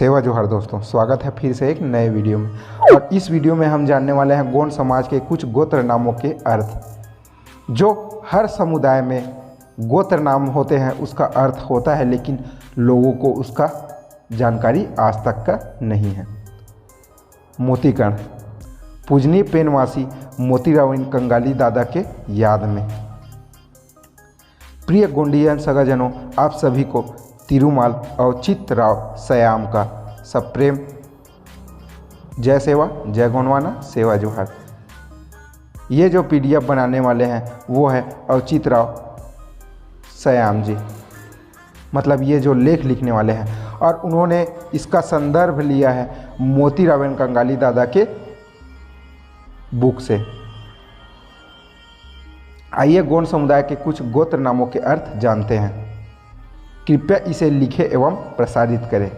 सेवा जोहार दोस्तों, स्वागत है फिर से एक नए वीडियो में। और इस वीडियो में हम जानने वाले हैं गोंड समाज के कुछ गोत्र नामों के अर्थ। जो हर समुदाय में गोत्र नाम होते हैं उसका अर्थ होता है, लेकिन लोगों को उसका जानकारी आज तक का नहीं है। मोतीकर्ण, पूजनीय पेनवासी मोतीराव कंगाली दादा के याद में। प्रिय गोंडियन सगाजनों, आप सभी को तिरुमाल अवचित राव सयाम का सप्रेम जय सेवा, जय गोंडवाना, सेवा जोहार। ये जो पीडीएफ बनाने वाले हैं वो है अवचित राव सयाम जी, मतलब ये जो लेख लिखने वाले हैं, और उन्होंने इसका संदर्भ लिया है मोतीराव कंगाली दादा के बुक से। आइए गोंड समुदाय के कुछ गोत्र नामों के अर्थ जानते हैं। कृपया इसे लिखें एवं प्रसारित करें।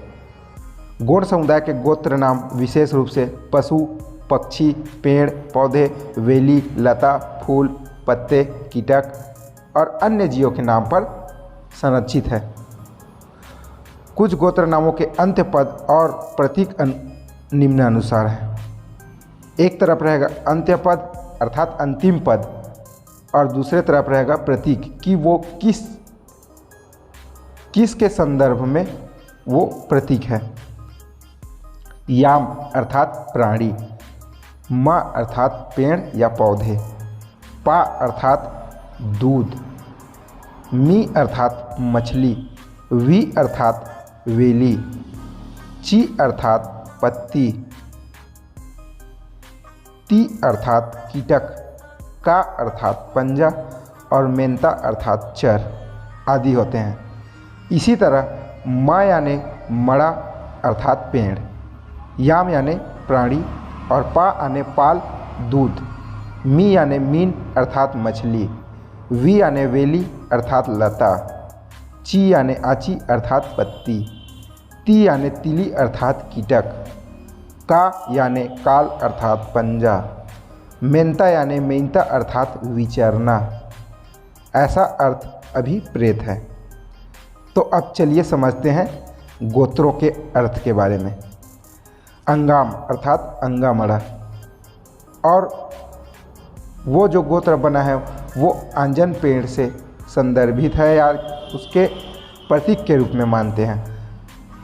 गोंड समुदाय के गोत्र नाम विशेष रूप से पशु, पक्षी, पेड़ पौधे, वेली, लता, फूल, पत्ते, कीटक और अन्य जीवों के नाम पर संरक्षित है। कुछ गोत्र नामों के अंत्य पद और प्रतीक निम्नानुसार है। एक तरफ रहेगा अंत्य पद अर्थात अंतिम पद, और दूसरे तरफ रहेगा प्रतीक कि वो किस के संदर्भ में वो प्रतीक है। याम अर्थात प्राणी, मा अर्थात पेड़ या पौधे, पा अर्थात दूध, मी अर्थात मछली, वी अर्थात वेली, ची अर्थात पत्ती, ती अर्थात कीटक, का अर्थात पंजा और मेंता अर्थात चर आदि होते हैं। इसी तरह मा यानी मड़ा अर्थात पेड़, याम यानी प्राणी और पा यानी पाल दूध, मी यानी मीन अर्थात मछली, वी यानी वेली अर्थात लता, ची यानी आची अर्थात पत्ती, ती यानी तिली अर्थात कीटक, का यानी काल अर्थात पंजा, मेंता यानी मेंता अर्थात विचरना। ऐसा अर्थ अभिप्रेत है। तो अब चलिए समझते हैं गोत्रों के अर्थ के बारे में। अंगाम अर्थात अंगामड़ा, और वो जो गोत्र बना है वो आंजन पेड़ से संदर्भित है या उसके प्रतीक के रूप में मानते हैं।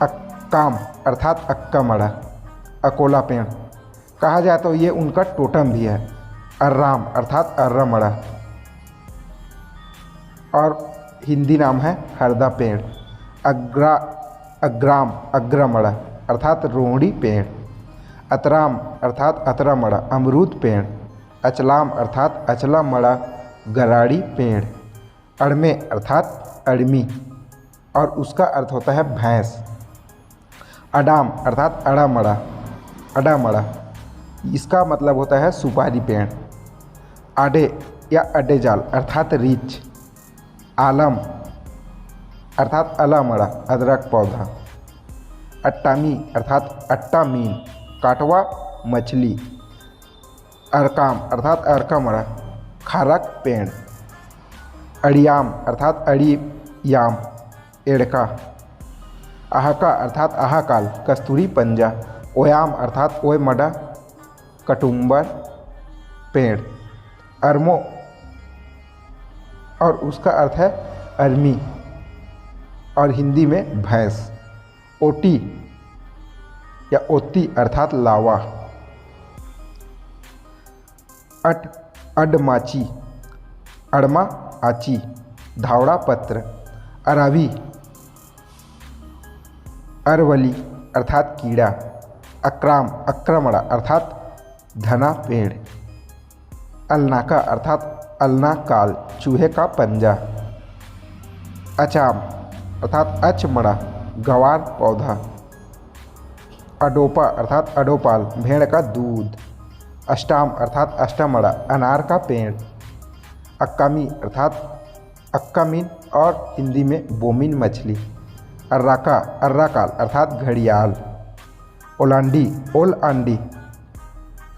अक्काम अर्थात अक्का मड़ा, अकोला पेड़ कहा जाए तो ये उनका टोटम भी है। अर्राम अर्थात अर्रा मड़ा, और हिंदी नाम है हरदा पेड़। अग्राम अग्रा मड़ा अर्थात रोहड़ी पेड़। अतराम अर्थात अतरा मड़ा, अमरूद पेड़। अचलाम अर्थात अचला मड़ा, गराड़ी पेड़। अड़मे अर्थात अड़मी, और उसका अर्थ होता है भैंस। अडाम अर्थात अड़ा मड़ा, अड़ा मड़ा, इसका मतलब होता है सुपारी पेड़। आडे या अड्डे जाल अर्थात रीछ। आलम अर्थात अला मड़ा, अदरक पौधा। अट्टामी अर्थात अट्टा मीन, काटवा मछली। अरकाम अर्थात अरका मड़ा, खारक पेड़। अड़ियाम अर्थात अड़ी याम, एड़का। आहका अर्थात आहाकाल, कस्तूरी पंजा। ओयाम अर्थात ओय मड़ा, कटुम्बर पेड़। अरमो, और उसका अर्थ है अरमी, और हिंदी में भैंस। ओटी या ओती अर्थात लावा। अडमाची, अड़मा आची, धावड़ा पत्र। अरावी, अरवली अर्थात कीड़ा। अक्राम अक्रमणा अर्थात धना पेड़। अलनाका अर्थात अलना काल, चूहे का पंजा। अचाम अर्थात अचमड़ा, गवार पौधा। अडोपा अर्थात अडोपाल, भेड़ का दूध। अष्टाम अर्थात अष्टामड़ा, अनार का पेड़। अक्कामी अर्थात अक्कामीन, और हिंदी में बोमीन मछली। अर्राका अर्राकाल अर्थात घड़ियाल। ओलांडी ओल आंडी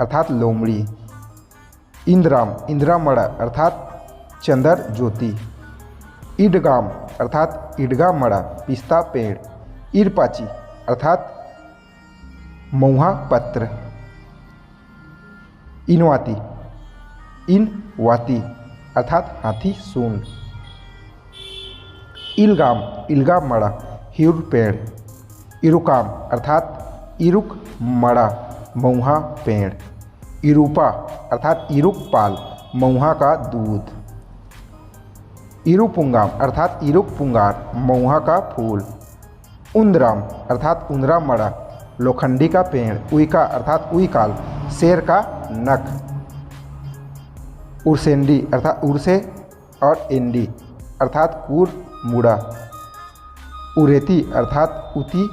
अर्थात लोमड़ी। इंद्राम इंद्रामड़ा अर्थात चंदर ज्योति। ईडगाम अर्थात ईडगा मड़ा, पिस्ता पेड़। ईरपाची अर्थात महुआ पत्र। इनवाती, इनवाती अर्थात हाथी सूंड। इलगाम, इलगाम मड़ा हिउर पेड़। इरुकाम अर्थात इरुक मड़ा महुआ पेड़। इरूपा अर्थात इरुक पाल महुआ का दूध। इरुपुंगाम अर्थात इरुक पुंगार महुआ का फूल। उंदराम अर्थात उंदरा मड़ा लोखंडी का पेड़। उइका अर्थात उइकाल शेर का नख। उर्सेंडी अर्थात उर्से और एंडी अर्थात कूर मुड़ा। उरेती अर्थात उती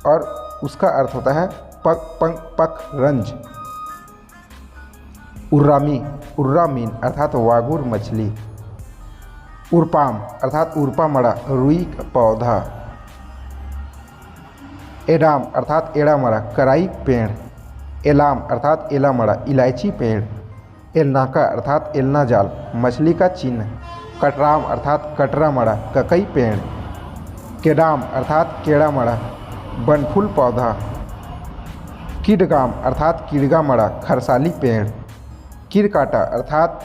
और उसका अर्थ होता है पक पंक पक रंज। उर्रामी, उर्रामीन अर्थात वागुर मछली। उरपाम अर्थात उरपा मड़ा रुई का पौधा। एडाम अर्थात एड़ा मड़ा कराई पेड़। एलाम अर्थात एला मड़ा इलायची पेड़। एलनाका अर्थात एलना जाल मछली का चिन्ह। कटराम अर्थात कटरा मड़ा ककई पेड़। केडाम अर्थात केड़ा मड़ा बनफूल पौधा। किडगाम अर्थात किडगा मड़ा खरसाली पेड़। किरकाटा अर्थात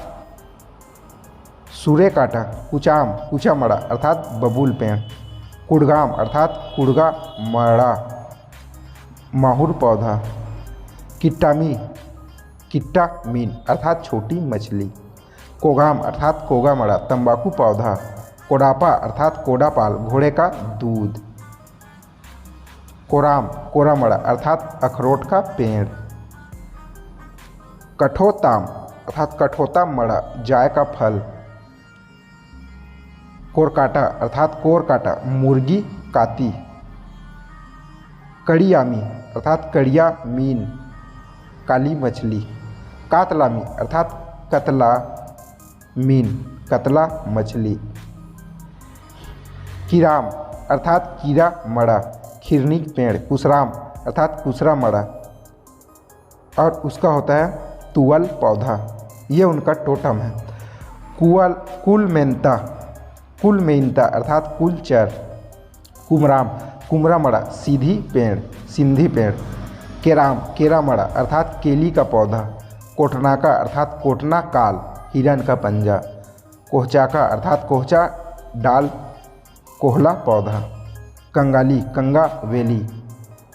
सूरे काटा। कुचाम कुचा मड़ा अर्थात बबूल पेड़। कुड़गाम अर्थात कुड़गा मड़ा माहुर पौधा। किट्टामी, किट्टा मीन अर्थात छोटी मछली। कोगाम अर्थात कोगा मड़ा तंबाकू पौधा। कोडापा अर्थात कोडापाल घोड़े का दूध। कोराम, कोरा मड़ा अर्थात अखरोट का पेड़। कठोताम अर्थात कठोता मड़ा जाय का फल। कोरकाटा अर्थात कोरकाटा मुर्गी काती। कड़ियामी अर्थात कड़िया मीन काली मछली। कातलामी अर्थात कतला मीन कतला मछली। किराम अर्थात कीड़ा मड़ा खिरनी पेड़। कुसराम अर्थात कुसरा मड़ा और उसका होता है तुअल पौधा। ये उनका टोटम है। कुलमेंता, कुलमेंता अर्थात कुलचर। कुमराम, कुमरा मड़ा सीधी पेड़ सिंधी पेड़। केराम, केरा मड़ा अर्थात केली का पौधा। कोटनाका अर्थात कोटना काल हिरन का पंजा। कोहचाका अर्थात कोहचा डाल कोहला पौधा। कंगाली, कंगा वेली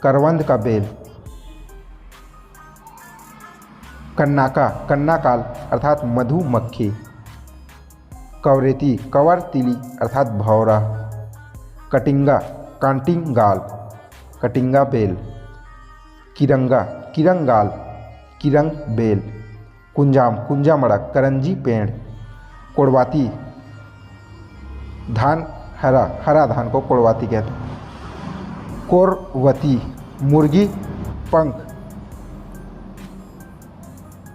करवंद का बेल। कन्नाका, कन्ना काल अर्थात मधुमक्खी। कवरेती, कवर तिली अर्थात भौरा। कटिंगा, कांटिंगाल कटिंगा बेल। किरंगा, किरंगाल किरंग बेल। कुंजाम, कुंजा मड़ा करंजी पेड़। कोड़वाती, धान हरा, हरा धान को कोड़वाती कहते हैं। कोरवती, मुर्गी पंख।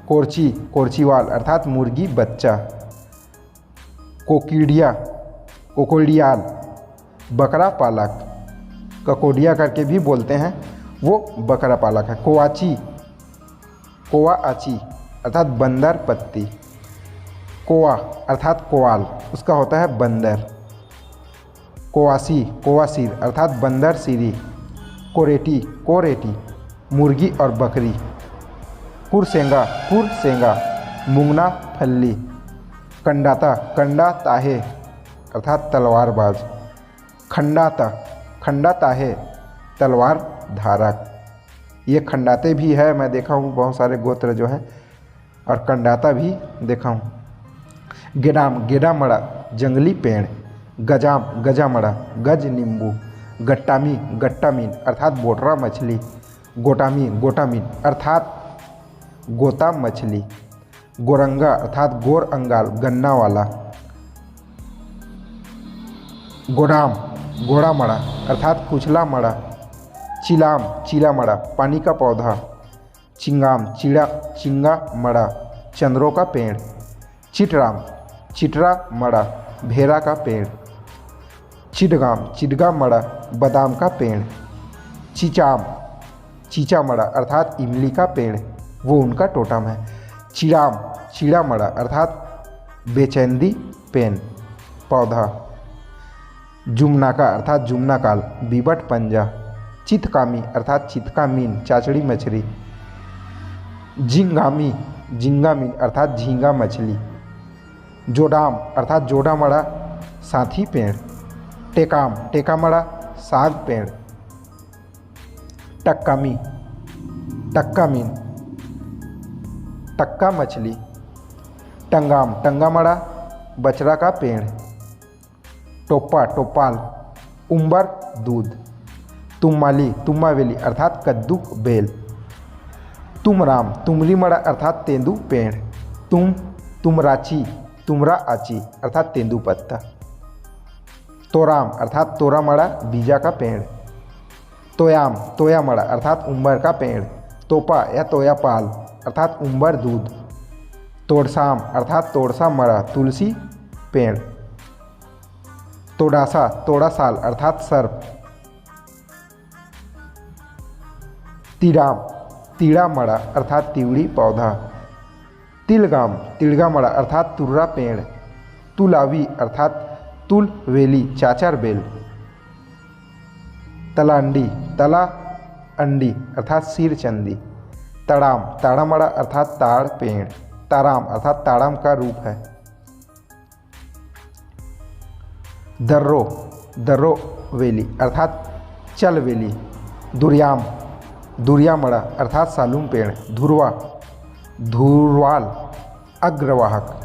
कोरची, कोरचीवाल अर्थात मुर्गी बच्चा। कोकीडिया, कोकोडियाल बकरा पालक। ककोडिया करके भी बोलते हैं, वो बकरा पालक है। कोआची, कोआ आची अर्थात बंदर पत्ती। कोआ अर्थात कोआल उसका होता है बंदर। कोआसी, कोआसीर अर्थात बंदर सीरी। कोरेटी, कोरेटी मुर्गी और बकरी। कुरसेंगा, कुरसेंगा मुंगना फल्ली। कंडाता, कंडा ताहे अर्थात तलवारबाज। खंडाता, खंडा ताहे तलवार धारक। ये खंडाते भी है, मैं देखा हूँ बहुत सारे गोत्र जो हैं, और कंडाता भी देखा हूँ। गेडाम, गेडा मड़ा जंगली पेड़। गजाम, गजा मड़ा गज नींबू। गट्टामी, गट्टामीन अर्थात बोटरा मछली। गोटामी, गोटामीन अर्थात गोता मछली। गोरंगा अर्थात गोर अंगाल गन्ना वाला। गोडाम, घोड़ा मड़ा अर्थात कुचला मड़ा। चिलाम, चीला मड़ा पानी का पौधा। चिंगाम, चिड़ा चिंगा मड़ा चंद्रों का पेड़। चिटराम, चिटरा मड़ा भेरा का पेड़। चिडगाम, चिडगा मड़ा बादाम का पेड़। चिचाम, चीचा मड़ा अर्थात इमली का पेड़, वो उनका टोटम है। चिड़ाम, चिड़ा मड़ा अर्थात बेचैंदी पेन पौधा। जुमनाका अर्थात जुमना काल बीबट पंजा। चितकामी अर्थात चितका मीन चाचड़ी मछली। झिंगामी झींगा मीन अर्थात झींगा मछली। जोडाम अर्थात जोड़ा मड़ा साथी पेड़। टेकाम टेका मड़ा साग पेड़। टक्कामी टक्का मीन टक्का मछली। टंगाम टंगा मड़ा बछड़ा का पेड़। टोप्पा टोपाल उम्बर दूध। तुम्माली तुम्मावेली अर्थात कद्दू बेल। तुमराम तुमली मड़ा अर्थात तेंदू पेड़। तुमराची तुमरा आची अर्थात तेंदू पत्ता। तोराम अर्थात तोरा मड़ा बीजा का पेड़। तोयाम तोया मड़ा अर्थात उम्बर का पेड़। तोपा या तोया पाल अर्थात उम्बर दूध। तोड़साम अर्थात तोड़सा मड़ा तुलसी पेड़। तोड़ासा तोड़ा साल अर्थात सर्प। तिड़ाम तीड़ा मड़ा अर्थात तिवड़ी पौधा। तिलगाम तिलगा मड़ा अर्थात तुर्रा पेड़। तुलावी अर्थात तुल वेली चाचर बेल। तलांडी तला अंडी अर्थात सिर चंदी। तड़ाम ताड़ा मड़ा अर्थात ताड़ पेड़। ताराम अर्थात ताड़ाम का रूप है। दर्रो दर्रो वेली अर्थात चल वेली। दुर्याम दुर्या मड़ा अर्थात सालूम पेड़। धुरवा धुरवाल अग्रवाहक।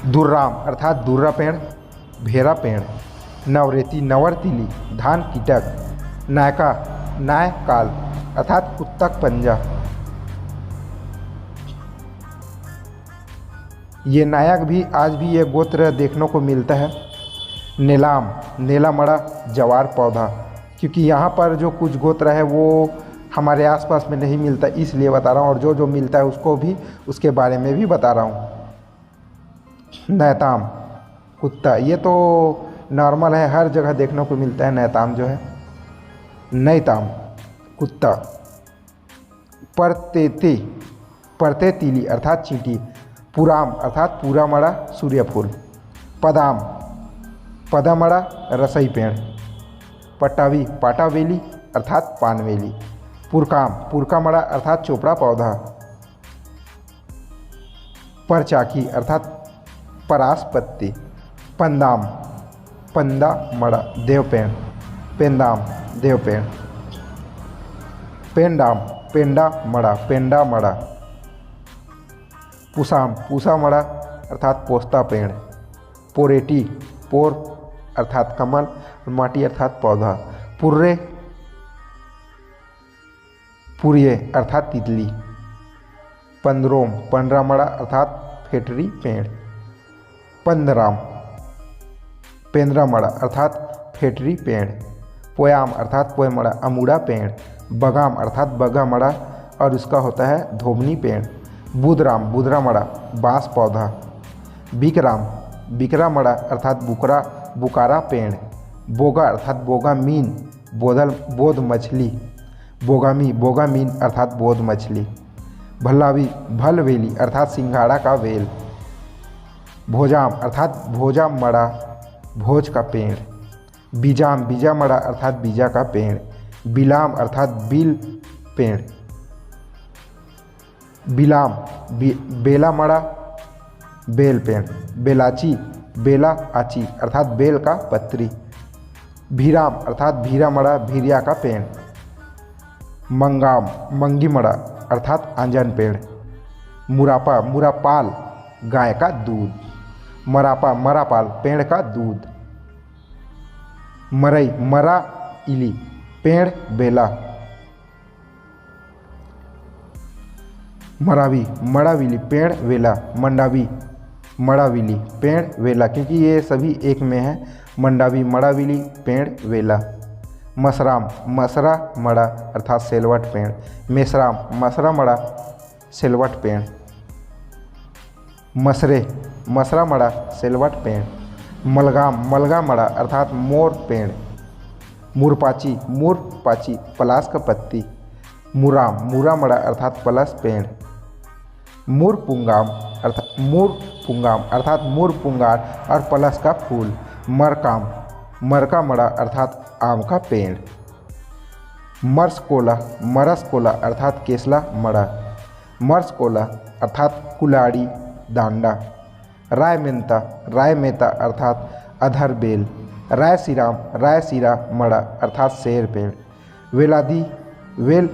दुर्राम अर्थात दुर्रा पेड़ भेरा पेड़। नवरेती नवरतिली धान कीटक। नायका नाय काल अर्थात कुत्तक पंजा। ये नायक भी आज भी ये गोत्र देखने को मिलता है। नीलाम नीला मड़ा जवार पौधा, क्योंकि यहाँ पर जो कुछ गोत्र है वो हमारे आसपास में नहीं मिलता, इसलिए बता रहा हूँ, और जो जो मिलता है उसको भी उसके बारे में भी बता रहा हूँ। नैताम कुत्ता, ये तो नॉर्मल है, हर जगह देखने को मिलता है नैताम जो है। नैताम कुत्ता। परतेते परते तीली अर्थात चींटी। पुराम अर्थात पूरा मड़ा सूर्यफूल। पदाम पदा मड़ा रसई पेड़। पटावी पाटावेली अर्थात पानवेली। पुरकाम पुरका मड़ा अर्थात चोपड़ा पौधा। परचाकी अर्थात परास पत्ती। पंदाम पंदा मड़ा देव पेड़। पेंदाम देव पेड़। पेंडाम पेंडा मड़ा पेंडा मड़ा। पुसाम पूसा मड़ा अर्थात पोस्ता पेड़। पोरेटी पोर अर्थात कमल, माटी अर्थात पौधा। पुर्रे पुरिये अर्थात तितली। पंदरोम पंडरा मड़ा अर्थात फेटरी पेड़। पंदराम पेंद्रा मड़ा अर्थात फेटरी पेड़। पोयाम अर्थात पोय मड़ा अमूड़ा पेड़। बगाम अर्थात बगा मड़ा और उसका होता है धोबनी पेड़। बुधराम बुधरा मड़ा बांस पौधा। बिकराम बिकरा मड़ा अर्थात बुकरा बुकारा पेड़। बोगा अर्थात बोगा मीन बोध मछली। बोगामी बोगा मीन अर्थात बोध मछली। भल्लावी भलवेली अर्थात सिंघाड़ा का वेल। भोजाम अर्थात भोजा मड़ा भोज का पेड़। बीजाम बीजा मड़ा अर्थात बीजा का पेड़। बिलाम अर्थात बिल पेड़। बिलाम बेला मड़ा बेल पेड़। बेलाची बेला आची अर्थात बेल का पत्री। भीराम अर्थात भीरा मड़ा भीरिया का पेड़। मंगाम मंगी मड़ा अर्थात आंजन पेड़। मुरापा मुरापाल गाय का दूध। मरापा मरापाल पेड़ का दूध। मरई मरा इली पेड़ बेला। मरावी मड़ाविली पेड़ वेला। मंडावी मड़ाविली पेड़ वेला, क्योंकि ये सभी एक में है। मंडावी मड़ाविली पेड़ वेला। मसराम मसरा मड़ा अर्थात सेलवट पेड़। मेसराम मसरा मड़ा सेलवट पेड़। मसरे मसरा मड़ा सेलवट पेड़। मलगाम मलगा मड़ा अर्थात मोर पेड़। मुरपाची मुरपाची पलास का पत्ती। मुराम मुरा मड़ा अर्थात पलस पेड़। मुरपुंगाम अर्थात मुरपुंगार और पलस का फूल। मरकाम मरका मड़ा अर्थात आम का पेड़। मरसकोला अर्थात केसला मड़ा। मर्सकोला अर्थात कुलाड़ी दांडा। राय मेता अर्थात अधर बेल। राय सीरा मड़ा अर्थात शेर पेड़। वेल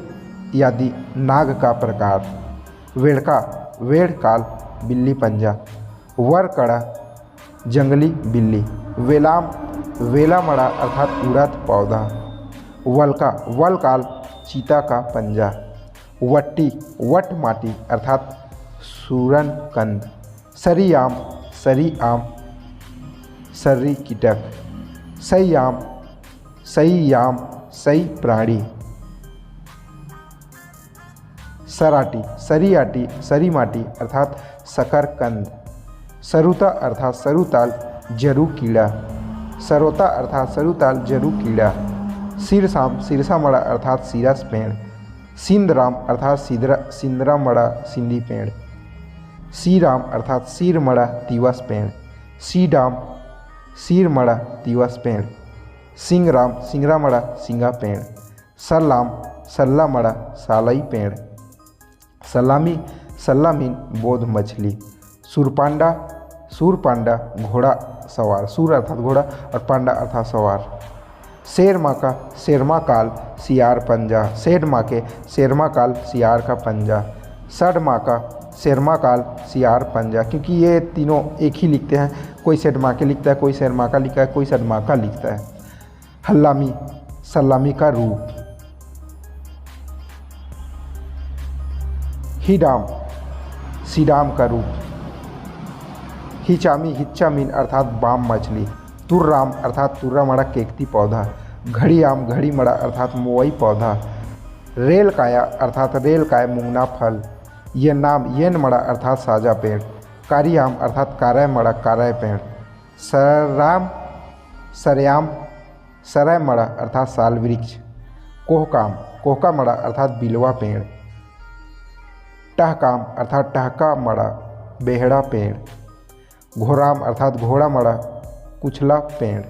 यादि नाग का प्रकार। वेड़ काल बिल्ली पंजा। वरकड़ा जंगली बिल्ली। वेला मड़ा अर्थात उड़द पौधा। वल काल चीता का पंजा। वट माटी अर्थात सूरन कंद। सरी आम सर्री कीटक। सई प्राणी। सरी माटी अर्थात शकर कंद। सरुता अर्थात सरुताल जरू कीड़ा। सरोता अर्थात सरुताल जरू कीड़ा। सिरसा मड़ा अर्थात सीरस पेड़। सिंधराम अर्थात सिंदरा मड़ा सिंधी पेड़। सीराम अर्थात सीर मड़ा दिवस पेड़। सीडाम सीर मड़ा दिवस पेड़। सिंगरा मड़ा सिंगा पेड़। सल्ला मड़ा सालई पेड़। सलामीन बोध मछली। सूरपांडा घोड़ा सवार। सूर अर्थात घोड़ा और पांडा अर्थात सवार। शेरमा काल सियार पंजा। शेरमा काल सियार का पंजा। शेरमा काल सियार पंजा, क्योंकि ये तीनों एक ही लिखते हैं। कोई शेरमा के लिखता है, कोई शेरमा का लिखता है, कोई शर्मा का लिखता है। सलामी का रूप। सीडाम का रूप। हिच्चामीन अर्थात बाम मछली। तुर्राम अर्थात तुर्रा मड़ा केकती पौधा। घड़ी मड़ा अर्थात मोवई पौधा। रेलकाया अर्थात रेलकाय मुंगना फल। येन मड़ा अर्थात साजा पेड़। कारियाम अर्थात काराय मड़ा काराय पेड़। सराय मड़ा अर्थात साल वृक्ष। कोहका मड़ा अर्थात बिलवा पेड़। टहकाम अर्थात टहका मड़ा बेहड़ा पेड़। घोराम अर्थात घोड़ा मड़ा कुचला पेड़।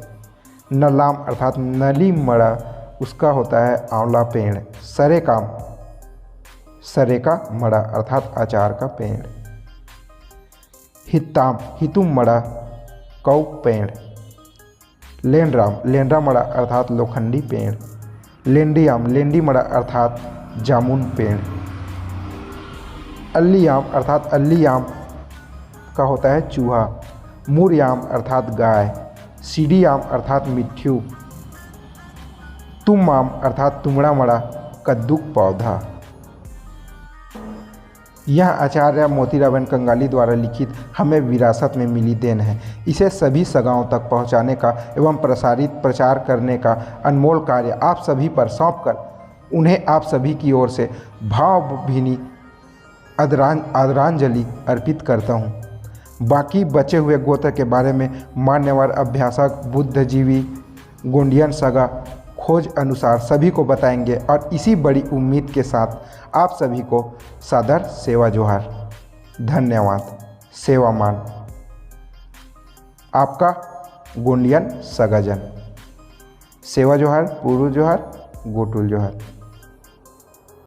नलाम अर्थात नली मड़ा उसका होता है आंवला पेड़। सरेका मड़ा अर्थात अचार का पेड़। हितुम मड़ा कौ पेड़। लेंड्रा मड़ा अर्थात लोखंडी पेड़। लेंडी मड़ा अर्थात जामुन पेड़। अल्ली आम का होता है चूहा। मुरयाम अर्थात गाय। सीडी आम अर्थात मिट्ठू। तुम आम अर्थात तुमड़ा मड़ा कद्दूक पौधा। यह आचार्य मोतीराम कंगाली द्वारा लिखित हमें विरासत में मिली देन है। इसे सभी सगाओं तक पहुंचाने का एवं प्रचार करने का अनमोल कार्य आप सभी पर सौंपकर उन्हें आप सभी की ओर से भावभीनी आदरांजलि अर्पित करता हूँ। बाकी बचे हुए गोत्र के बारे में मान्यवर अभ्यासक बुद्धिजीवी गोंडियन सगा खोज अनुसार सभी को बताएंगे और इसी बड़ी उम्मीद के साथ आप सभी को सादर सेवा जोहार। धन्यवाद। सेवामान आपका गोंडियन सगाजन। सेवा जोहार, पूर्व जोहार, गोटुल जोहार।